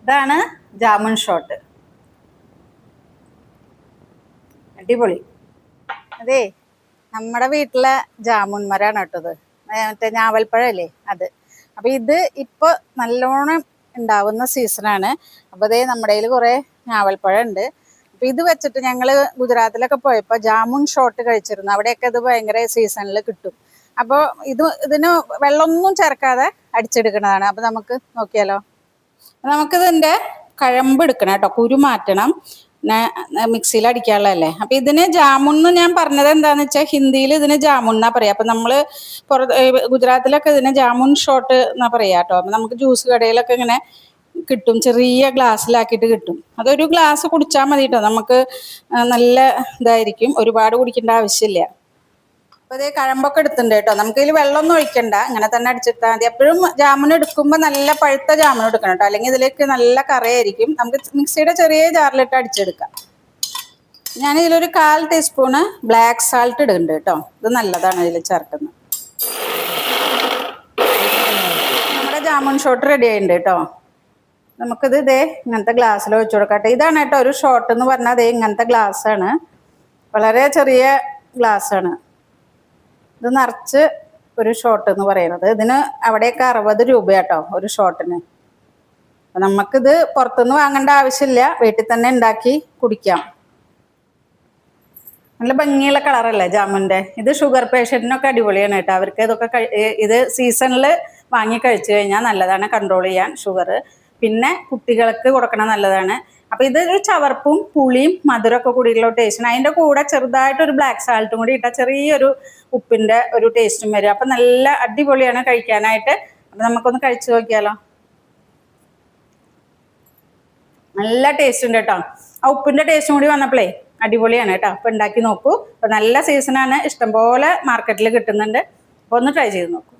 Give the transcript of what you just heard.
ഇതാണ് ജാമുൻ ഷോട്ട്. അടിപൊളി. അതേ നമ്മുടെ വീട്ടിലെ ജാമുൻ മരമാണ് കേട്ടത്. മറ്റേ ഞാവൽപ്പഴല്ലേ അത്. അപ്പൊ ഇത് ഇപ്പൊ നല്ലോണം ഉണ്ടാവുന്ന സീസണാണ്. അപ്പൊ അതേ നമ്മുടെ കയ്യിൽ കുറെ ഞാവൽപ്പഴം ഉണ്ട്. അപ്പൊ ഇത് വെച്ചിട്ട് ഞങ്ങള് ഗുജറാത്തിലൊക്കെ പോയപ്പോ ജാമുൻ ഷോട്ട് കഴിച്ചിരുന്നു. അവിടെയൊക്കെ ഇത് ഭയങ്കര സീസണിൽ കിട്ടും. അപ്പോൾ ഇതിന് വെള്ളമൊന്നും ചേർക്കാതെ അടിച്ചെടുക്കുന്നതാണ്. അപ്പൊ നമുക്ക് നോക്കിയാലോ. നമുക്കിതിൻ്റെ കഴമ്പ് എടുക്കണം കേട്ടോ, കുരു മാറ്റണം. മിക്സിയിൽ അടിക്കാനുള്ളതല്ലേ. അപ്പൊ ഇതിന് ജാമുൻ എന്ന് ഞാൻ പറഞ്ഞത് എന്താന്ന് വെച്ചാൽ ഹിന്ദിയിൽ ഇതിന് ജാമുൻ എന്നാ പറയാ. അപ്പൊ നമ്മള് ഗുജറാത്തിലൊക്കെ ഇതിന് ജാമുൻ ഷോട്ട് എന്നാ പറയാ കേട്ടോ. അപ്പൊ നമുക്ക് ജ്യൂസ് കടയിലൊക്കെ ഇങ്ങനെ കിട്ടും, ചെറിയ ഗ്ലാസ്സിലാക്കിയിട്ട് കിട്ടും. അതൊരു ഗ്ലാസ് കുടിച്ചാൽ മതി കേട്ടോ, നമുക്ക് നല്ല ഇതായിരിക്കും. ഒരുപാട് കുടിക്കേണ്ട ആവശ്യമില്ല. അപ്പൊ അതേ കഴമ്പൊക്കെ എടുത്തിട്ടുണ്ട് കേട്ടോ. നമുക്ക് ഇതിൽ വെള്ളമൊന്നും ഒഴിക്കണ്ട, ഇങ്ങനെ തന്നെ അടിച്ചിട്ടാൽ മതി. എപ്പോഴും ജാമുൻ എടുക്കുമ്പോൾ നല്ല പഴുത്ത ജാമുൻ എടുക്കണം കേട്ടോ, അല്ലെങ്കിൽ ഇതിലേക്ക് നല്ല കറയായിരിക്കും. നമുക്ക് മിക്സിയുടെ ചെറിയ ജാറിലിട്ട് അടിച്ചെടുക്കാം. ഞാൻ ഇതിലൊരു 1/4 ടീസ്പൂണ് ബ്ലാക്ക് സാൾട്ട് ഇടുന്നുണ്ട് കേട്ടോ. ഇത് നല്ലതാണ് ഇതിൽ ചേർക്കുന്നത്. നമ്മുടെ ജാമുൻ ഷോട്ട് റെഡി ആയിട്ടുണ്ട് കേട്ടോ. നമുക്കിത് ഇതേ ഇങ്ങനത്തെ ഗ്ലാസ്സിൽ വെച്ച് കൊടുക്കട്ടെ. ഇതാണ് കേട്ടോ ഒരു ഷോട്ട് എന്ന് പറഞ്ഞാൽ അതേ ഇങ്ങനത്തെ ഗ്ലാസ്സാണ്, വളരെ ചെറിയ ഗ്ലാസ്സാണ്. ഇത് നിറച്ച് ഒരു ഷോട്ട് എന്ന് പറയുന്നത്. ഇതിന് അവിടെയൊക്കെ 60 രൂപ കേട്ടോ ഒരു ഷോട്ടിന്. അപ്പം നമുക്കിത് പുറത്തുനിന്ന് വാങ്ങേണ്ട ആവശ്യമില്ല, വീട്ടിൽ തന്നെ ഉണ്ടാക്കി കുടിക്കാം. നല്ല ഭംഗിയുള്ള കളറല്ലേ ജാമുൻ്റെ. ഇത് ഷുഗർ പേഷ്യൻറ്റിനൊക്കെ അടിപൊളിയാണ് കേട്ടോ. അവർക്ക് ഇതൊക്കെ ഇത് സീസണിൽ വാങ്ങി കഴിച്ചു കഴിഞ്ഞാൽ നല്ലതാണ്, കൺട്രോൾ ചെയ്യാൻ ഷുഗർ. പിന്നെ കുട്ടികൾക്ക് കൊടുക്കണം നല്ലതാണ്. അപ്പം ഇതൊരു ചവർപ്പും പുളിയും മധുരമൊക്കെ കൂടിയുള്ള ടേസ്റ്റാണ്. അതിൻ്റെ കൂടെ ചെറുതായിട്ടൊരു ബ്ലാക്ക് സാൾട്ടും കൂടി ഇട്ടാൽ ചെറിയൊരു ഉപ്പിൻ്റെ ഒരു ടേസ്റ്റും വരും. അപ്പം നല്ല അടിപൊളിയാണ് കഴിക്കാനായിട്ട്. അപ്പം നമുക്കൊന്ന് കഴിച്ചു നോക്കിയാലോ. നല്ല ടേസ്റ്റ് ഉണ്ട് കേട്ടോ. ആ ഉപ്പിൻ്റെ ടേസ്റ്റും കൂടി വന്നപ്പോഴേ അടിപൊളിയാണ് കേട്ടോ. അപ്പം ഉണ്ടാക്കി നോക്കൂ. അപ്പം നല്ല സീസണാണ്, ഇഷ്ടംപോലെ മാർക്കറ്റിൽ കിട്ടുന്നുണ്ട്. അപ്പോൾ ഒന്ന് ട്രൈ ചെയ്ത് നോക്കൂ.